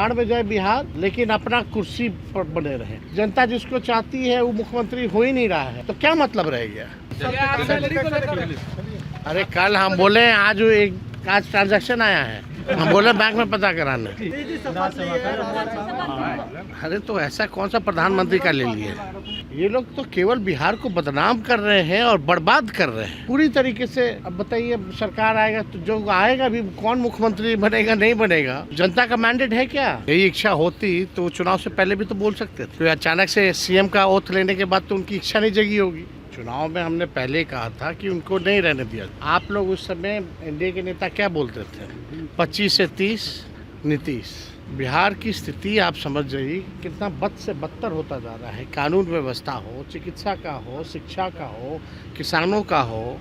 भाड़ में जाए बिहार, लेकिन अपना कुर्सी पर बने रहे। जनता जिसको चाहती है वो मुख्यमंत्री हो ही नहीं रहा है, तो क्या मतलब रह गया? अरे कल हम बोले आज ट्रांजैक्शन आया है, हम बोले बैंक में पता कराने। अरे तो ऐसा कौन सा प्रधानमंत्री का ले लिए? ये लोग तो केवल बिहार को बदनाम कर रहे हैं और बर्बाद कर रहे हैं पूरी तरीके से। अब बताइए, सरकार आएगा तो जो आएगा भी कौन मुख्यमंत्री बनेगा नहीं बनेगा, जनता का मैंडेट है क्या? यही इच्छा होती तो चुनाव से पहले भी तो बोल सकते थे। तो अचानक से सीएम का ओथ लेने के बाद तो उनकी इच्छा नहीं जगी होगी। चुनाव में हमने पहले कहा था कि उनको नहीं रहने दिया। आप लोग उस समय एनडीए के नेता क्या बोलते थे? 25 से 30 नीतीश। बिहार की स्थिति आप समझ जाइए कितना बद से बदतर होता जा रहा है। कानून व्यवस्था हो, चिकित्सा का हो, शिक्षा का हो, किसानों का हो,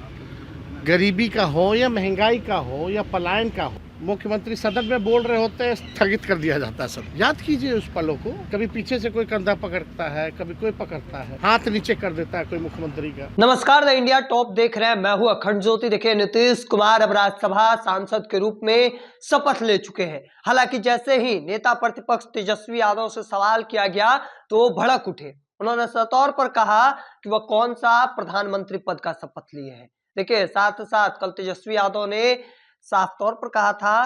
गरीबी का हो या महंगाई का हो या पलायन का हो। मुख्यमंत्री सदन में बोल रहे होते हैं, स्थगित कर दिया जाता है सब। याद कीजिए उस पलों को। कभी पीछे से कोई कंधा पकड़ता है, कभी कोई पकड़ता है, हाथ नीचे कर देता है कोई मुख्यमंत्री का। नमस्कार, द इंडिया टॉप देख रहे हैं, मैं हूं अखंड ज्योति। देखिए, नीतीश कुमार अब राज्यसभा सांसद के रूप में शपथ ले चुके हैं। हालांकि जैसे ही नेता प्रतिपक्ष तेजस्वी यादव से सवाल किया गया तो वो भड़क उठे। उन्होंने सतौर पर कहा कि वह कौन सा प्रधानमंत्री पद का शपथ लिए हैं। देखिए, साथ साथ कल तेजस्वी यादव ने साफ तौर पर कहा था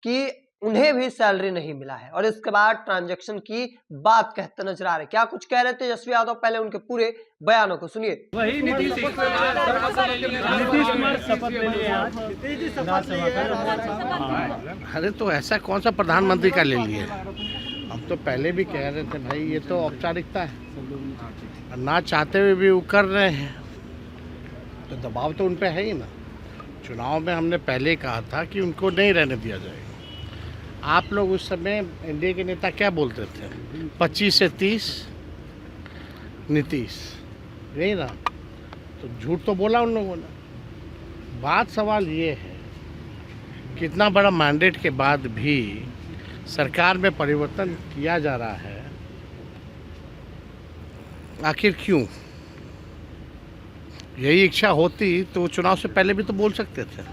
कि उन्हें भी सैलरी नहीं मिला है और इसके बाद ट्रांजैक्शन की बात कहते नजर आ रहे। क्या कुछ कह रहे थे तेजस्वी यादव, पहले उनके पूरे बयानों को सुनिए। वही नीतीश कुमार शपथ ले लिए आज। अरे तो ऐसा कौन सा प्रधानमंत्री का ले लिए? हम तो पहले भी कह रहे थे भाई, ये तो औपचारिकता है, ना चाहते हुए भी वो कर रहे हैं, तो दबाव तो उन पे है ही ना। चुनाव में हमने पहले कहा था कि उनको नहीं रहने दिया जाएगा। आप लोग उस समय एनडीए के नेता क्या बोलते थे? 25 से 30 नीतीश, यही ना? तो झूठ तो बोला उन लोगों ने। बात सवाल ये है, कितना बड़ा मैंडेट के बाद भी सरकार में परिवर्तन किया जा रहा है, आखिर क्यों? यही इच्छा होती तो चुनाव से पहले भी तो बोल सकते थे।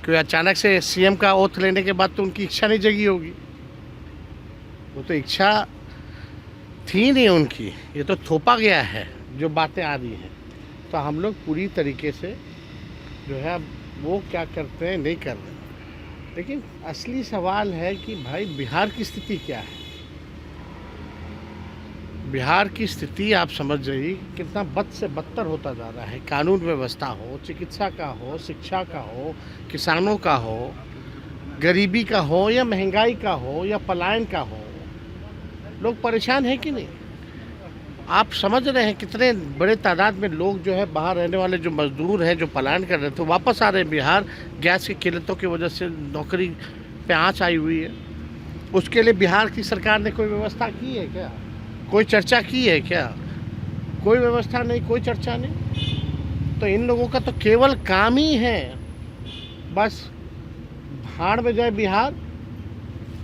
कि अचानक से सीएम का ओथ लेने के बाद तो उनकी इच्छा नहीं जगी होगी। वो तो इच्छा थी नहीं उनकी, ये तो थोपा गया है जो बातें आ रही हैं। तो हम लोग पूरी तरीके से जो है वो क्या करते हैं नहीं कर रहे। लेकिन असली सवाल है कि भाई बिहार की स्थिति क्या है? बिहार की स्थिति आप समझ जाइए कितना बद से बदतर होता जा रहा है। कानून व्यवस्था हो, चिकित्सा का हो, शिक्षा का हो, किसानों का हो, गरीबी का हो या महंगाई का हो या पलायन का हो। लोग परेशान हैं कि नहीं? आप समझ रहे हैं कितने बड़े तादाद में लोग जो है बाहर रहने वाले जो मजदूर हैं, जो पलायन कर रहे थे, वापस आ रहे हैं बिहार। गैस की किल्लतों की वजह से नौकरी पे आँच आई हुई है। उसके लिए बिहार की सरकार ने कोई व्यवस्था की है क्या? कोई चर्चा की है क्या? कोई व्यवस्था नहीं, कोई चर्चा नहीं। तो इन लोगों का तो केवल काम ही है बस भाड़ में जाए बिहार,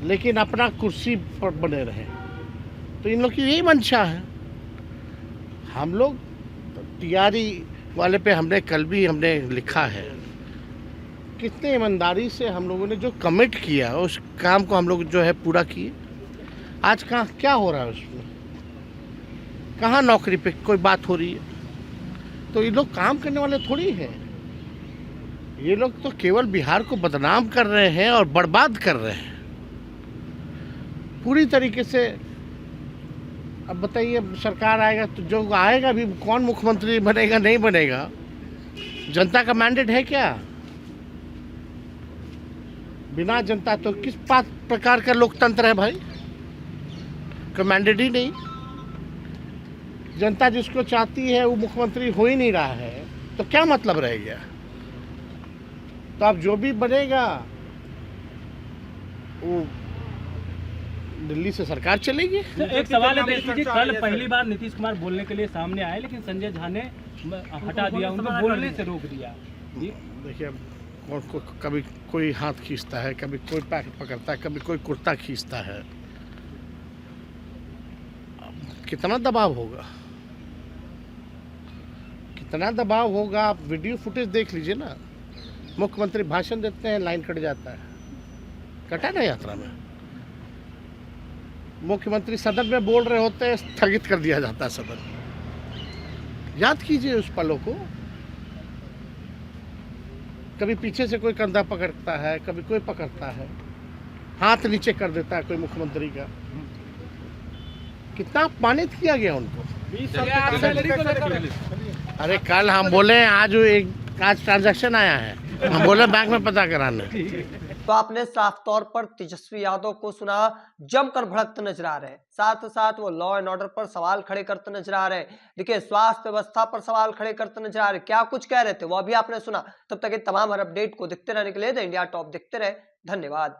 लेकिन अपना कुर्सी पर बने रहे। तो इन लोग की यही मंशा है। हम लोग टीआरई वाले पे हमने कल भी लिखा है, कितने ईमानदारी से हम लोगों ने जो कमिट किया उस काम को हम लोग जो है पूरा किए। आज कहाँ क्या हो रहा है? उसमें कहाँ नौकरी पे कोई बात हो रही है? तो ये लोग काम करने वाले थोड़ी हैं। ये लोग तो केवल बिहार को बदनाम कर रहे हैं और बर्बाद कर रहे हैं पूरी तरीके से। अब बताइए, सरकार आएगा तो जो आएगा भी कौन मुख्यमंत्री बनेगा नहीं बनेगा, जनता का मैंडेट है क्या? बिना जनता तो किस प्रकार का लोकतंत्र है भाई? कोई मैंडेट ही नहीं। जनता जिसको चाहती है वो मुख्यमंत्री हो ही नहीं रहा है, तो क्या मतलब रह गया? तो अब जो भी बनेगा वो दिल्ली से सरकार चलेगी। एक सवाल है, कल पहली बार नीतीश कुमार बोलने के लिए सामने आए, लेकिन संजय झा ने हटा दिया, उनको बोलने से रोक दिया। देखिए, कभी कोई हाथ खींचता है, कभी कोई पैर पकड़ता है, कभी कोई कुर्ता खींचता है। कितना दबाव होगा, कितना दबाव होगा? आप वीडियो फुटेज देख लीजिए ना। मुख्यमंत्री भाषण देते हैं, लाइन कट जाता है। कटा ना यात्रा में। मुख्यमंत्री सदन में बोल रहे होते हैं, स्थगित कर दिया जाता है सदन। याद कीजिए उस पलों को। कभी पीछे से कोई कंधा पकड़ता है, कभी कोई पकड़ता है, हाथ नीचे कर देता है कोई मुख्यमंत्री का। कितना अपमानित किया गया उनको। अरे कल हम बोले आज ट्रांजैक्शन आया है, हम बोले बैंक में पता कराने। तो आपने साफ तौर पर तेजस्वी यादव को सुना, जमकर भड़कते नजर आ रहे हैं। साथ ही साथ वो लॉ एंड ऑर्डर पर सवाल खड़े करते नजर आ रहे हैं। देखिए, स्वास्थ्य व्यवस्था पर सवाल खड़े करते नजर आ रहे हैं। क्या कुछ कह रहे थे वो अभी आपने सुना। तब तक ये तमाम हर अपडेट को देखते रहने के लिए द इंडिया टॉप देखते रहे। धन्यवाद।